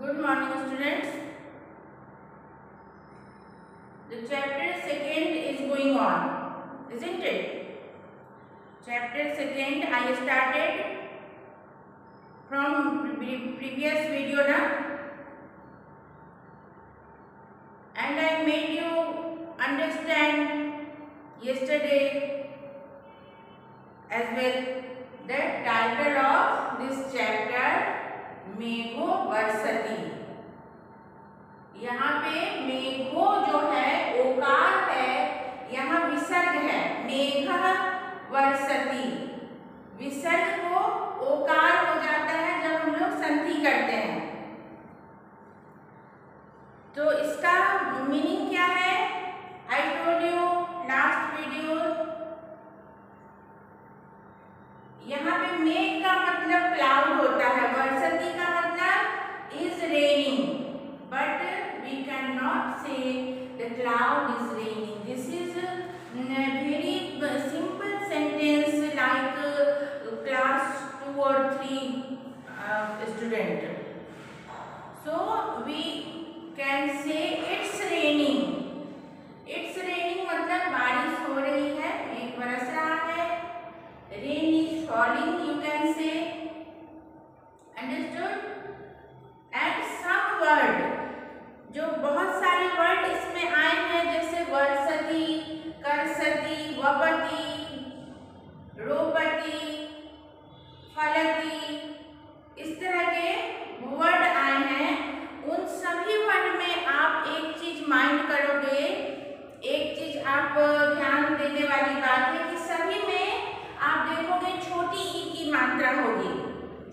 Good morning, students. The chapter second is going on, isn't it? Chapter second I started from previous video now, and I made you understand yesterday as well the title of this chapter मेघो वर्षति। यहाँ पे मेघो जो है ओकार है, यहाँ विसर्ग है मेघ वर्षति। विसर्ग को ओकार हो जाता है जब हम लोग संधि करते हैं। तो इसका मीनिंग क्या है? I told you last video. यहाँ पे मेघ का मतलब क्लाउड होता है, वर्षति का मतलब is raining, but we can not say the cloud is raining. This is very simple sentence like class 2 or 3 student. So we can say it's raining. It's raining मतलब बारिश हो रही है, मेघ बरस रहा है। Rain is falling, you can say. Understood? And some word, जो बहुत सारे वर्ड इसमें आए हैं, जैसे वर्षति, करसति, वपति, रोपति, फलति, इस तरह के वर्ड आए हैं। उन सभी वर्ड में आप एक चीज माइंड करोगे, एक चीज आप ध्यान देने वाली बात है कि सभी में आप देखोगे छोटी ई की मात्रा होगी।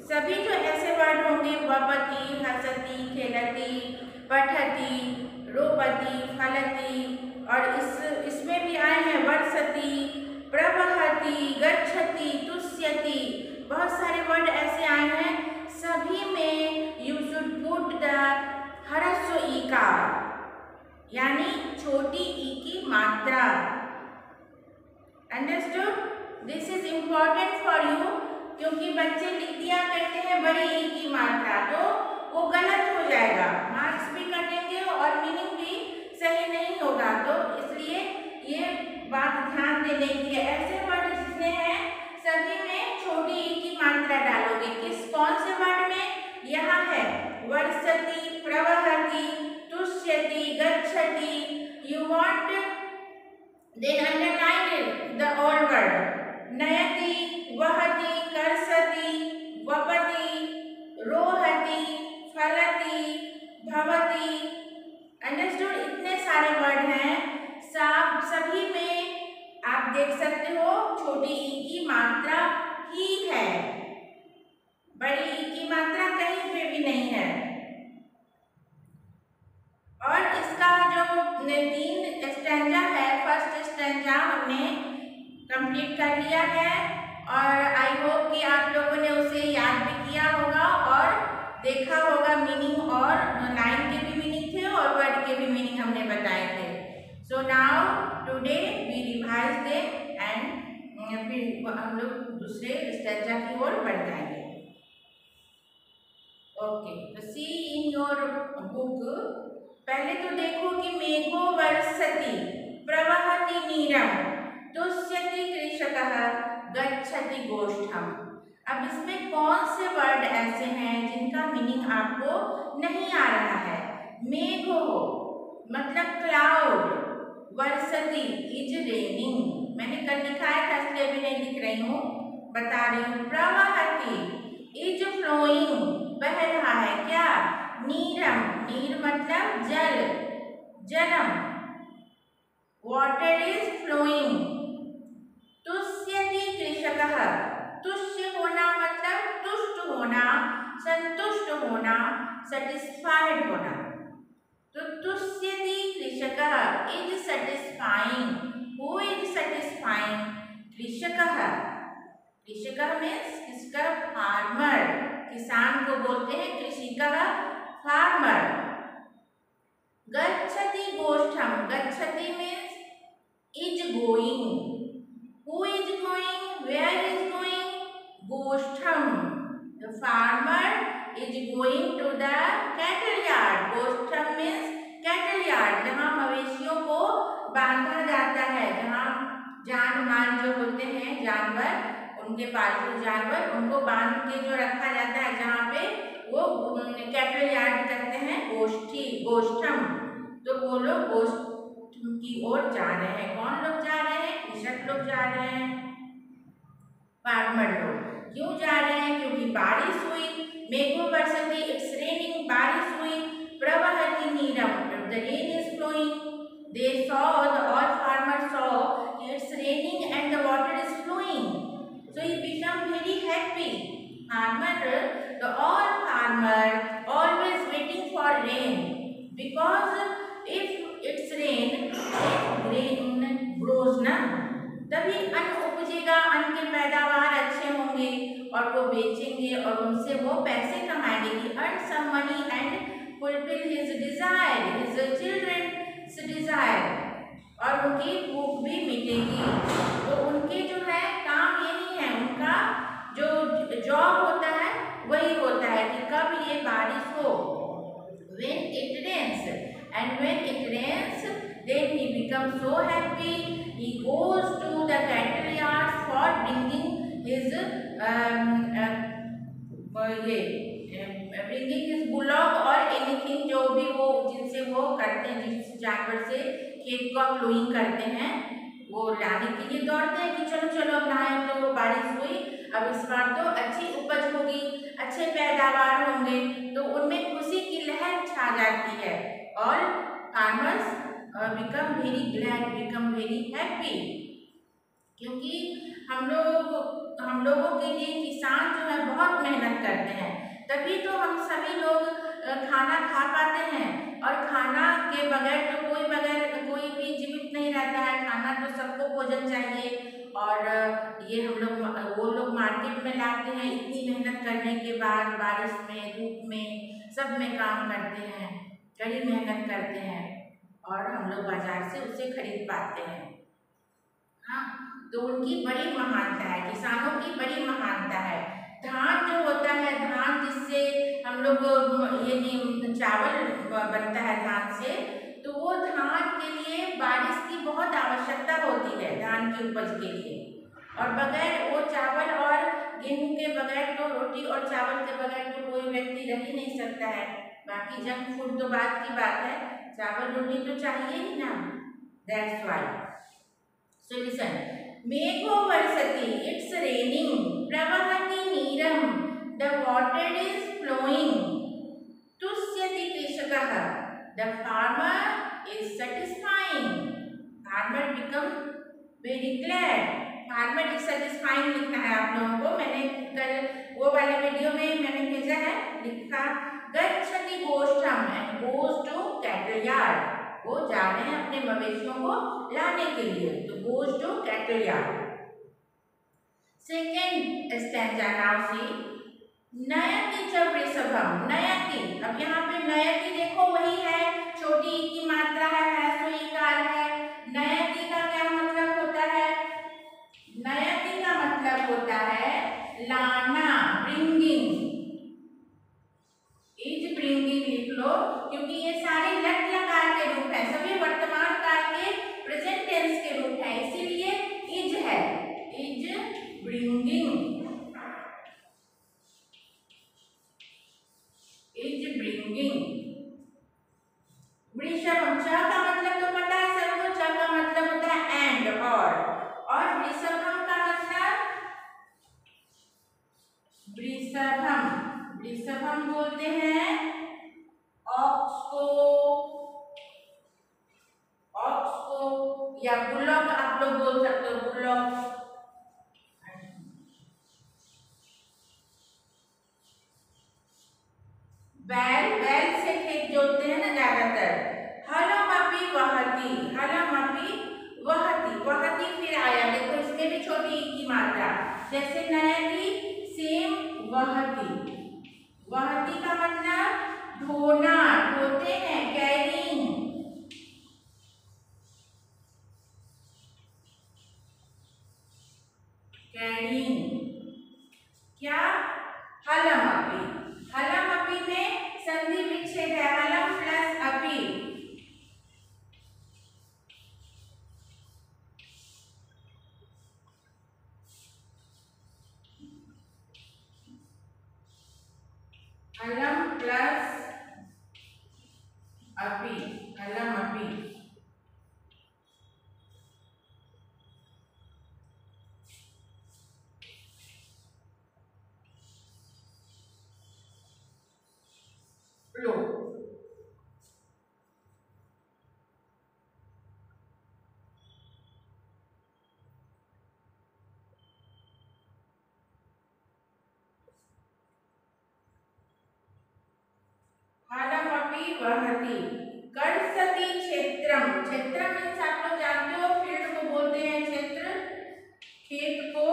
सभी जो ऐसे वर्ड होंगे वपति, हसति, खेलति, पठति, रोपति, फलति, और इसमें भी आए हैं वर्षति, प्रवहति, गच्छति, तुष्यति, बहुत सारे वर्ड ऐसे आए हैं। सभी में यू शुड पुट द ह्रस्व ईकार, यानी छोटी ई की मात्रा। Understood? This is important for you, क्योंकि बच्चे लिख दिया करते हैं बड़ी ई की मात्रा, तो वो गलत हो जाएगा, मार्क्स भी कटेंगे और मीनिंग भी सही नहीं होगा। तो इसलिए ये बात ध्यान देने की है। ऐसे वर्ड जितने हैं सभी में छोटी ई की मात्रा डालोगे। कौन से वर्ड में? यहाँ है वर्षति, प्रवहति, तुष्यति, गच्छति। You want then underline the all word. नयति, वहति, करसति, वपति, रोहति, फलति, भवति। अंडरस्टूड? इतने सारे वर्ड हैं, सभी में आप देख सकते हो छोटी ई की मात्रा ही है, बड़ी ई की मात्रा कहीं पे भी नहीं है। और इसका जो 3 स्टैंजा है, फर्स्ट स्टैंजा हमने कंप्लीट कर लिया है, और आई होप कि आप लोगों ने उसे याद भी किया होगा और देखा होगा मीनिंग, और लाइन के भी मीनिंग थे और वर्ड के भी मीनिंग हमने बताए थे। So now today we revise them and फिर हम लोग दूसरे स्टैंजा की ओर बढ़ जाएंगे। ओके, तो सी इन योर बुक। पहले तो देखो कि मेघो वर्षति, प्रवहति नीरम, तुष्यति कृषकः, गच्छति गोष्ठम। अब इसमें कौन से वर्ड ऐसे हैं जिनका मीनिंग आपको नहीं आ रहा है? मेघो मतलब क्लाउड, वर्षति इज रेनिंग, मैंने कल लिखाया था इसलिए भी नहीं लिख रही हूँ, बता रही हूँ। प्रवहति इज फ्लोइंग, बह रहा है क्या? नीरम, नीर मतलब जल, जलम, वाटर इज फ्लोइंग। तुष्यति कृषकः, तुष्य होना मतलब तुष्ट होना, संतुष्ट होना, सेटिस्फाइड होना। तो तुष्यति कृषकः is satisfying. Who is satisfying? कृषकः। कृषकः मीन्स किसका? फार्मर, किसान को बोलते हैं कृषिकः, फार्मर। गच्छति गोष्ठम, गच्छति means is going. Who is going? Where is going? Goshtham. The farmer is going to the cattle yard. गोष्ठम means cattle yard, जहाँ मवेशियों को बांधा जाता है, जहाँ जान-माल जो होते हैं जानवर, उनके पालतू जानवर, उनको बांध के जो रखा जाता है, जहाँ पे वो कैटल यार्ड कहते हैं, गोष्ठी, गोष्ठम। तो वो लोग गोष्ठम की ओर जा रहे हैं। कौन लोग जा रहे हैं? कृषक लोग जा रहे हैं, फार्मर लोग। क्यों जा रहे हैं? क्योंकि बारिश हुई, मेघो बरसती, इट्स रेनिंग, बारिश हुई, प्रवहति नीरम, the rain is flowing, they saw, the all farmer saw, it's raining and the water is flowing, so he become very happy. Farmer, the all farmer always waiting for rain, because if it's rain, grain grows ना, तभी अन्न उपजेगा, अन्न के पैदावार अच्छे होंगे और वो बेचेंगे और उनसे वो पैसे कमाएंगे। He earn some money and fulfill his desire, his children's desire, और उनकी भूख भी मिटेगी। तो उनके जो है काम यही है, उनका जो जॉब होता है वही होता है कि कब ये बारिश हो, when it rains, and when it rains then he becomes so happy, he goes to the cattle yard for bringing his bringing his bullock or anything, जो भी वो जिनसे वो करते हैं, जिस जानवर से खेत को प्लोइंग करते हैं, वो लाने के लिए दौड़ते हैं कि चलो चलो अब लाएं। तो बारिश हुई, अब इस बार तो अच्छी उपज होगी, अच्छे पैदावार होंगे, तो उनमें खुशी की लहर छा जाती है और farmers become very glad, become very happy. क्योंकि हम लोगों के लिए किसान जो है बहुत मेहनत करते हैं, तभी तो हम सभी लोग खाना खा पाते हैं, और खाना के बगैर तो कोई भी जीवित नहीं रहता है। खाना तो सबको भोजन चाहिए, और ये वो लोग मार्केट में लाते हैं, इतनी मेहनत करने के बाद बारिश में, धूप में, सब में काम करते हैं, कड़ी मेहनत करते हैं, और हम लोग बाजार से उसे खरीद पाते हैं। हाँ, तो उनकी बड़ी महानता है, किसानों की बड़ी महानता है। धान जो होता है, धान जिससे हम लोग ये चावल बनता है धान से, तो वो धान के लिए बारिश की बहुत आवश्यकता होती है धान की उपज के लिए, और बगैर वो चावल और गेहूं के बगैर तो, रोटी और चावल के बगैर तो कोई व्यक्ति रह ही नहीं सकता है। बाकी जंक फूड तो बात की बात है, चावल रोटी तो चाहिए ही ना। That's why. सो लिसन, मेघो वर्षति, इट्स रेनिंग, प्रवहति नीरम, द वाटर इज फ्लोइंग, तुष्यति कृषकः, the farmer is satisfying, farmer become very glad. Farmer is satisfying लिखना है आप लोगों को, मैंने कल वो वाले वीडियो में मैंने भेजा है, लिखा गच्छति गोष्ठम and goes to cattle yard, वो जा रहे हैं अपने मवेशियों को लाने के लिए, तो goes to cattle yard. Second stanza, now see, नयति च वृषभम, नयति, अब यहाँ पे नयति देखो वही है, छोटी ई की मात्रा है, सो ईकार है। नयति का क्या मतलब होता है? नयति का मतलब होता है लाना, ब्रिंगिंग, इज ब्रिंगिंग लिख लो, क्योंकि ये सारे लट लकार के रूप है, सभी वर्तमान काल के प्रेजेंट टेंस के रूप है, इसीलिए इज है, इज ब्रिंगिंग, इज ब्रिंगिंग। वृषभम, च का मतलब तो पता है सबको, च का मतलब होता है एंड, और वृषभम का मतलब, वृषभम बोलते हैं ऑक्स को, या बुलॉक आप लोग बोल सकते हो, बुलॉक। बैल से खेत जोतते हैं ना ज्यादातर। हलमपि वहति, वहति फिर आया, देखो इसमें भी छोटी ई की मात्रा, जैसे नयति सेम वहति, वहति का मतलब ढोना, ढोते हैं, कैरिंग, क्या, हलमपि, हलम प्लस अपि, हलम अपि। फ्लो। हलमपि वहति। कर्षति क्षेत्रम। क्षेत्रम मीन्स आप लोग जानते हो फील्ड को बोलते हैं क्षेत्र, खेत को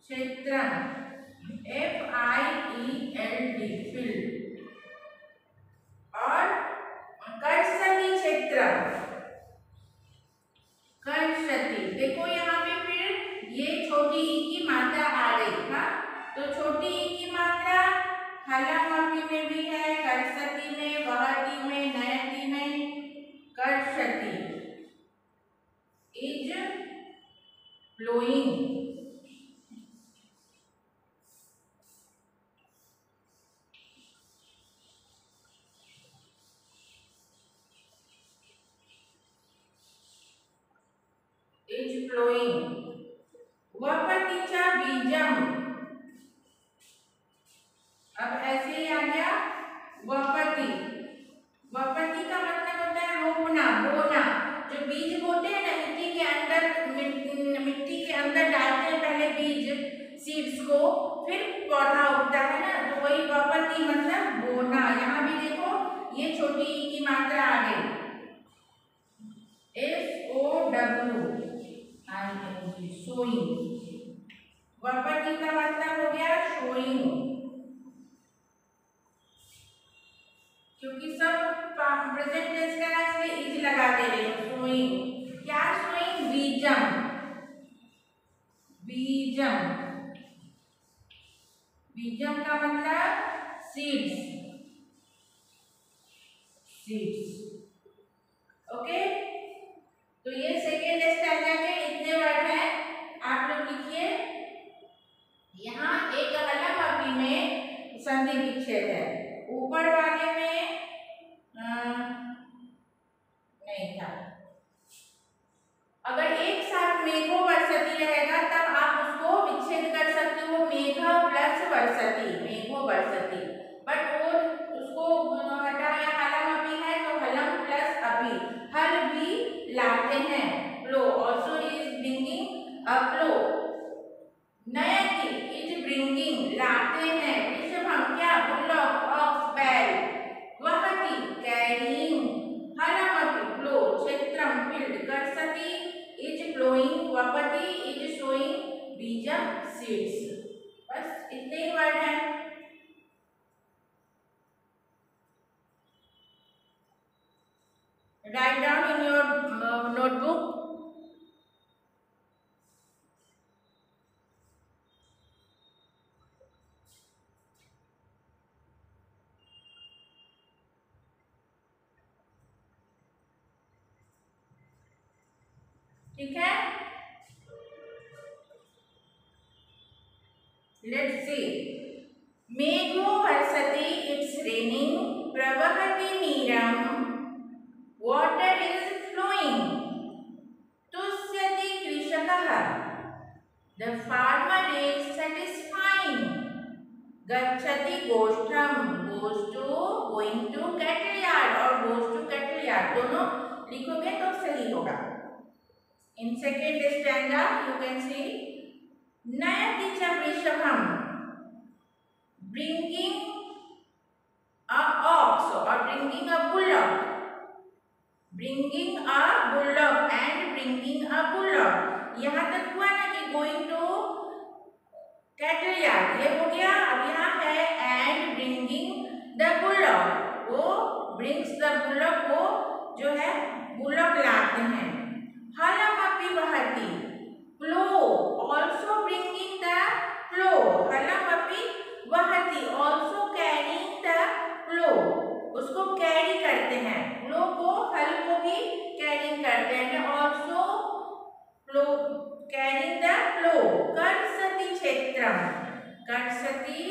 क्षेत्रम, FIELD फील्ड। और कर्षति क्षेत्रम, कर्षति देखो यहाँ पे फिर ये छोटी ई की मात्रा आ गई। हाँ, तो छोटी ई की मात्रा हलमपि में भी है, कर्षति में, वहति में, नयति में। कर्षति इज फ्लोइंग, इज फ्लोइंग। वपति च बीजम। अब ऐसे ही आ गया वपति। वपति का मतलब होता है रोपना, बोना। जो बीज बोते हैं ना मिट्टी के अंदर, मिट्टी के अंदर डालते हैं पहले बीज, सीड्स को, फिर पौधा उगता है ना, तो वही वपति मतलब बोना। यहाँ भी देखो ये छोटी ई की मात्रा आ गई, SOWING, सोइंग। वपति का मतलब हो गया शोइंग, क्योंकि सब प्रेजेंट टेंस का है इसलिए इज लगा दे रही हूँ। सोइंग, क्या सोइंग? बीजम, बीजम। बीजम का मतलब सीड्स, सीड्स। ओके, तो ये सेकेंड स्टैंडर्ड के इतने वर्ड हैं, आप लोग लिखिए। यहाँ एक हलमपि में संधि विच्छेद है, ऊपर वाले में नहीं था। अगर एक साथ मेघो वर्षति रहेगा तब आप उसको विच्छेद कर सकते हो, मेघ प्लस वर्षति, मेघो वर्षति। बट वो उसको हटाया, हलमपि है तो हलम प्लस अपि, हल भी लाते हैं। Plough also is bringing a plough. नयति इज ब्रिंगिंग, लाते हैं। वृषभम क्या? बुलॉक, ऑक्स, बैल। वहति कैरिंग, हलमपि फ्लो, क्षेत्रम फील्ड। कर्षति इज फ्लोइंग, वपति इज शोइंग, बीजम सीड्स। बस इतने ही वर्ड हैं। Right down in your notebook. ठीक है, लेट्स सी। मेघो वर्षति, इट्स रेनिंग। प्रवहति नीरम, वाटर इज फ्लोइंग। तुष्यति कृषकः, द फार्मर इज सेटिस्फाइंग। गच्छति गोष्ठम, goes to, going to cattle yard, और गोज टू कैटल यार्ड दोनों लिखोगे तो सही होगा। In second stanza you can see नयति च वृषभम, ब्रिंगिंग अ ऑक्स और bringing a bullock, bringing a bullock and bringing a bullock. यहाँ तक हुआ ना कि गोइंग टू कैटल यार्ड, ये हो गया। अब यहाँ है एंड ब्रिंगिंग द बुलॉक, वो ब्रिंग्स द बुलॉक, वो जो है बुलॉक लाते हैं। हलमपि वहति, plough also bringing the plough, हलमपि वहति ऑल्सो कैरिंग द फ्लो, उसको कैरी करते हैं, फ्लो को, हल को भी कैरिंग करते हैं, also plough carrying the plough. कर्षति क्षेत्रम, कर्षति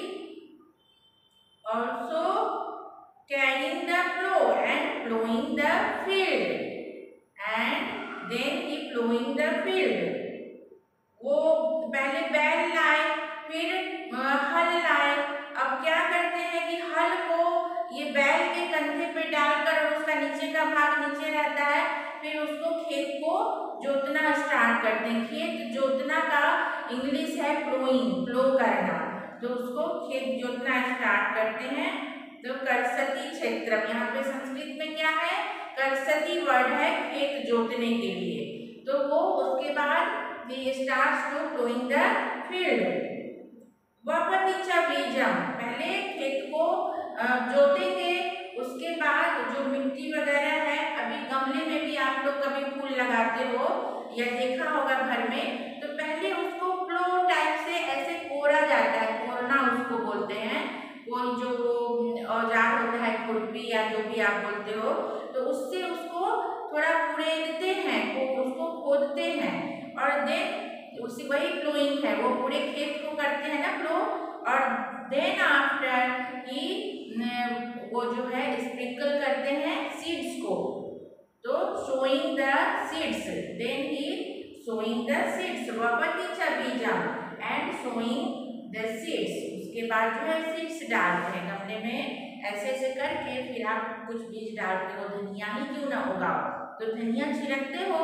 फिर उसको खेत को जोतना स्टार्ट करते हैं। खेत जोतना का इंग्लिश है प्लोइंग, प्लो करना। तो उसको खेत जोतना स्टार्ट करते हैं। तो करसती क्षेत्रम, यहाँ पे संस्कृत में क्या है, करसती वर्ड है खेत जोतने के लिए। तो वो उसके बाद he starts to plowing the field। वपति च बीजम, पहले खेत को जोतेंगे, उसके बाद जो मिट्टी वगैरह है, अभी गमले में भी आप लोग कभी फूल लगाते हो या देखा होगा घर में, तो पहले उसको प्लो टाइप से ऐसे कोड़ा जाता है, कोरना उसको बोलते हैं। कोई जो औजार होता है, खुरपी या जो भी आप बोलते हो, तो उससे उसको थोड़ा कुरेदते हैं, उसको खोदते हैं, और देन उसी वही प्लोइंग है, वो पूरे खेत को करते हैं ना प्लो। और देन आफ्टर ही वो जो है स्प्रिंकल करते हैं सीड्स को। तो सोइंग द सीड्स, देन ही सोइंग द सीड्स, वपति च बीजम एंड सोइंग द सीड्स। उसके बाद जो है सीड्स डालते हैं गमले में, ऐसे ऐसे करके फिर आप कुछ बीज डालते हो। धनिया ही क्यों ना उगाओ, तो धनिया छिड़कते हो,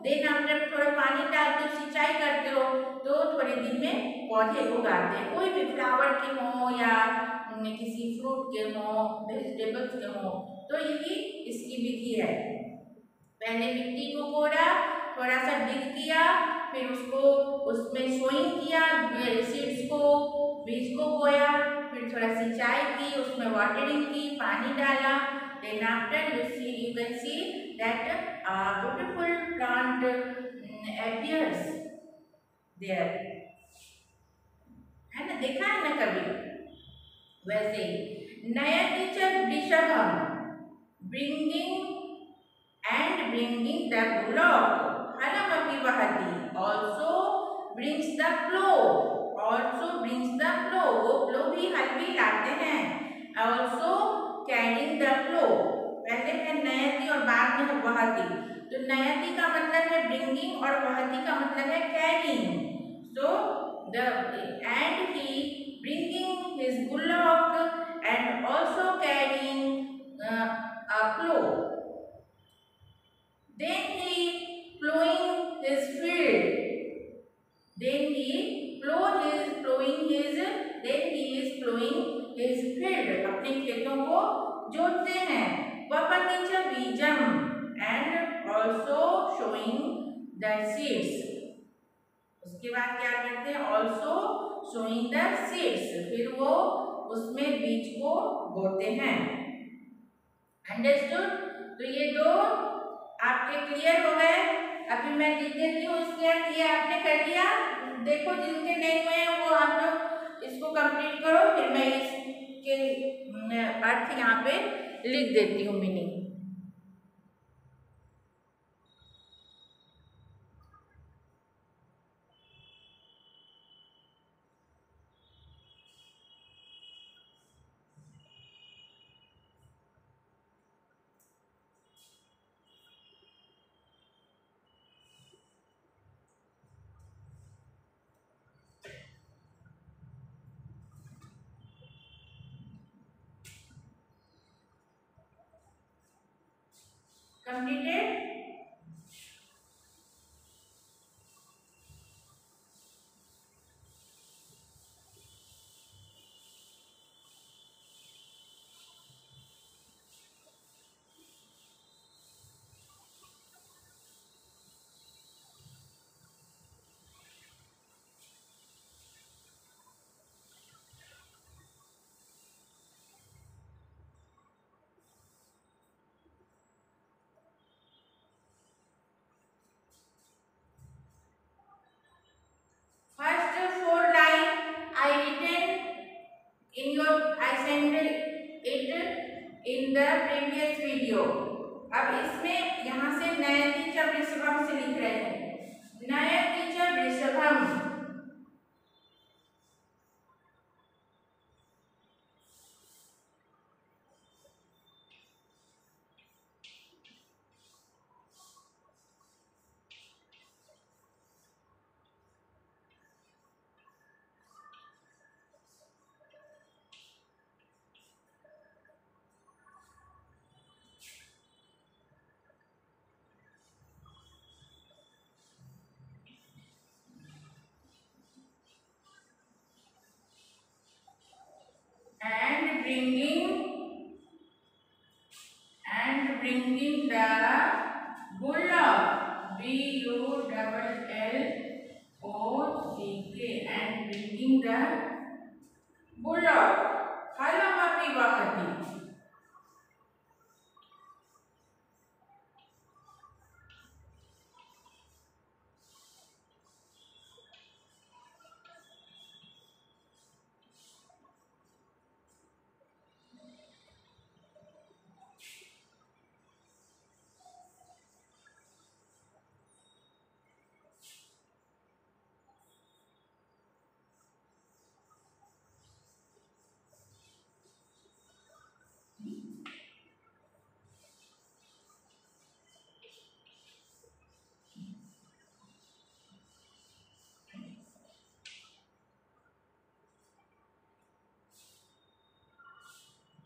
देन आफ्टर थोड़ा पानी डालते हो, सिंचाई करते हो, तो थोड़े दिन में पौधे उगाते हैं। कोई भी फ्लावर के हो या किसी फ्रूट के हो, वेजिटेबल्स के हो, तो यही इसकी विधि है। पहले मिट्टी को कोड़ा, थोड़ा सा डिग किया, फिर उसको उसमें सोइंग किया, सीड्स को, बीज को बोया, फिर थोड़ा सिंचाई की, उसमें वाटरिंग की, पानी डाला। Then after you can see that beautiful plant appears there, है ना, देखा है ना कभी। वैसे नयति च वृषभम, ब्रिंगिंग the bullock, हलमपि वहति, also brings the plow, वो प्लो भी हल भी लाते हैं। also carrying the plow, पहले है नयति और बाद में है वहति। तो नयति का मतलब है ब्रिंगिंग और वहति का मतलब है carrying. so and he bringing his bullock and also carrying a plow, then he plowing his field, then he is plowing his field, अपने खेतों को जोतते हैं। वपति च बीजम and also showing the seeds, उसके बाद क्या करते हैं, also showing the seeds, फिर वो उसमें बीज को बोते हैं। अंडरस्टूड। तो ये दो आपके क्लियर हो गए। अभी मैं लिख देती हूँ इसके अर्थ, ये आपने कर लिया। देखो जिनके नहीं हुए हैं वो आप लोग इसको कंप्लीट करो, फिर मैं इसके अर्थ यहाँ पे लिख देती हूँ, meaning. Completed? First 4 line I written I sent it in the previous video। अब इसमें यहाँ से नयति च वृषभम से लिख रहे हैं, नयति च वृषभम। bringing the bullock, BULLOCK, and bringing the bullock. Hala mapi wakati.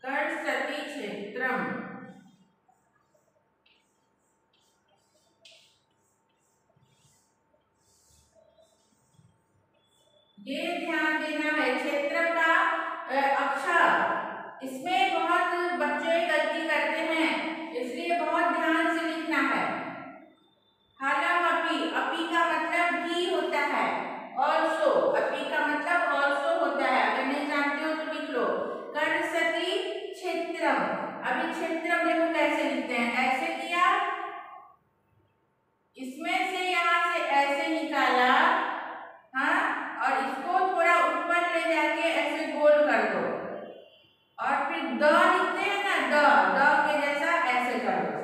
कर्षति क्षेत्रम। ये ध्यान देना है क्षेत्र का अक्षर, इसमें बहुत बच्चे गलती करते हैं, इसलिए बहुत ध्यान से लिखना है। हालम अपी, अपी का मतलब भी होता है, ऑल्सो, अपी का मतलब ऑल्सो होता है, अगर नहीं जानते हो तो लिख लो। कर्षति क्षेत्रम, अभी क्षेत्रम देखो कैसे लिखते हैं, ऐसे किया, इसमें से यहाँ से ऐसे निकाला, हाँ, और इसको थोड़ा ऊपर ले जाके ऐसे गोल कर दो, और फिर द लिखते हैं ना, द के जैसा ऐसे कर दो,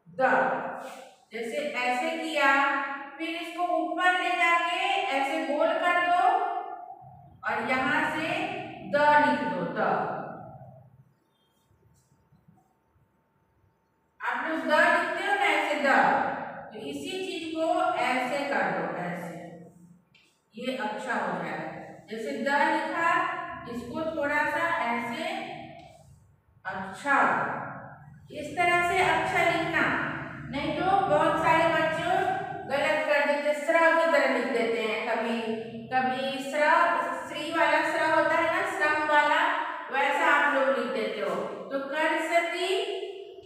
द जैसे ऐसे किया, फिर इसको ऊपर ले जाके ऐसे गोल कर दो, और यहाँ से द लिख दो, द। आप लोग द लिखते हो ना ऐसे, द, तो इसी चीज को ऐसे कर दो, ऐसे, ये अक्षर हो जाए। जैसे द लिखा, इसको थोड़ा सा ऐसे अक्षर, इस तरह से अक्षर लिखना, नहीं तो बहुत सारे बच्चे गलत कर देते, स्र की तरह लिख देते हैं, कभी कभी श्री वाला स्र होता है ना, श्रम वाला, वैसा आप लोग लिख देते हो। तो कर्षति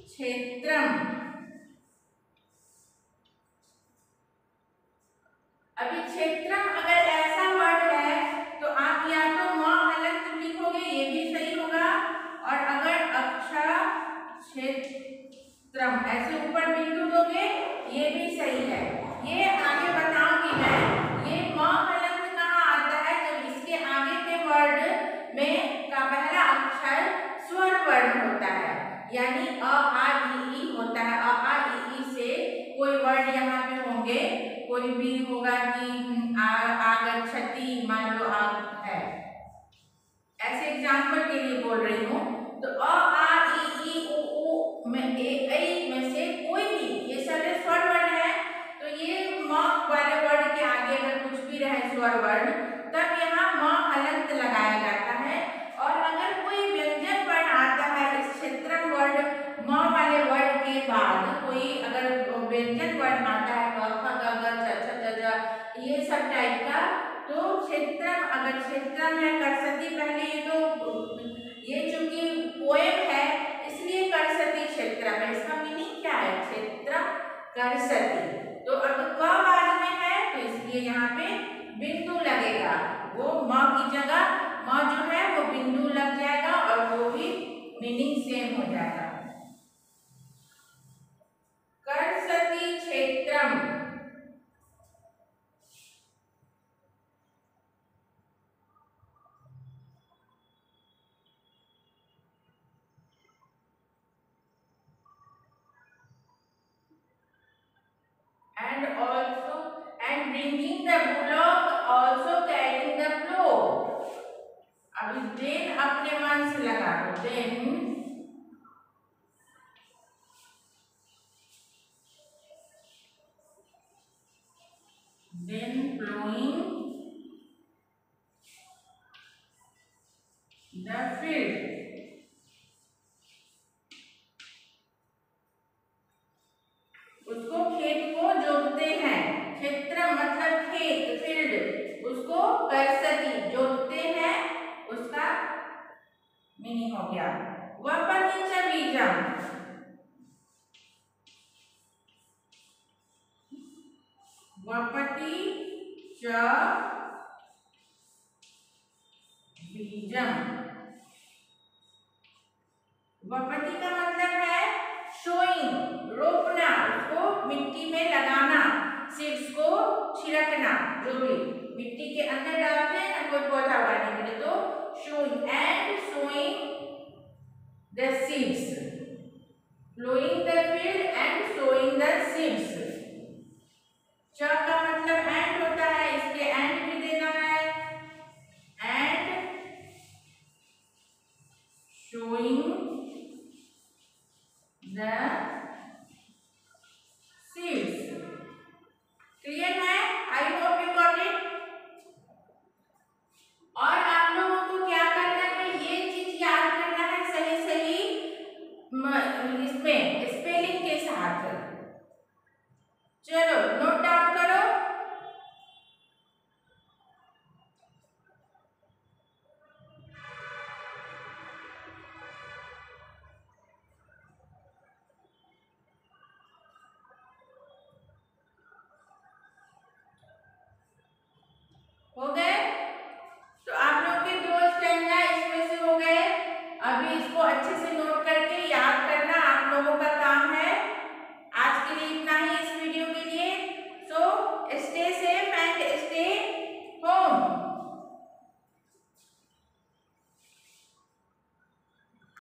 क्षेत्रम। अभी क्षेत्रम अगर ऐसा वर्ड है तो आप या तो म हलंत लिखोगे, ये भी सही होगा, और अगर अक्षर क्षेत्रम ऐसे ऊपर बिंदु दोगे, ये भी सही है। ये आगे बताऊंगी मैं, ये म हलंत कहाँ आता है, जब इसके आगे के वर्ड में का पहला अक्षर स्वर वर्ण होता है, यानी अ आ ई होता है। अ आ ई से कोई वर्ड यहाँ पे होंगे, कोई भी होगा कि आगच्छति, मान लो आग है, ऐसे एग्जाम्पल के लिए बोल रही हूँ। तो अ आ ई उ में में से कोई भी, ये सारे स्वर वर्ण है, तो ये म वाले वर्ड के आगे अगर कुछ भी रहे स्वर वर्ण, तब यहाँ म हलंत लगाया जाता है। और अगर कोई व्यंजन वर्ण आता है इस क्षेत्रम वर्ड म वाले वर्ड के बाद, कोई अगर व्यंजन वर्ण आता है क ख ग घ छ छ ज झ, ये सब टाइप का, तो क्षेत्रम, अगर क्षेत्रम है, कर्षति पहले, ये चूंकि पोएम है इसलिए कर्षति क्षेत्रम है। इसका मीनिंग क्या है, क्षेत्रम कर्षति। तो अब क बाद में है तो इसलिए यहाँ पे बिंदु लगेगा, वो म की जगह म जो है वो बिंदु लग जाएगा, और वो भी मीनिंग सेम हो जाएगा। कर्षति क्षेत्रम। And bringing the bullock, also carrying the plough. अभी देन अपने मन से लगा दो, then plowing the field. उसको खेत को जोतते हैं, क्षेत्र मतलब खेत, फील्ड, उसको कर्षति जोतते हैं, उसका गया। वपति च बीजम, वपति च बीजम। वपति का मतलब है सोइंग, रोपना, उसको मिट्टी में लगाना, सीड्स को छिड़कना, जो भी मिट्टी के अंदर डालते हैं ना कोई पौधा उगाने के लिए, तो sowing and sowing the seeds.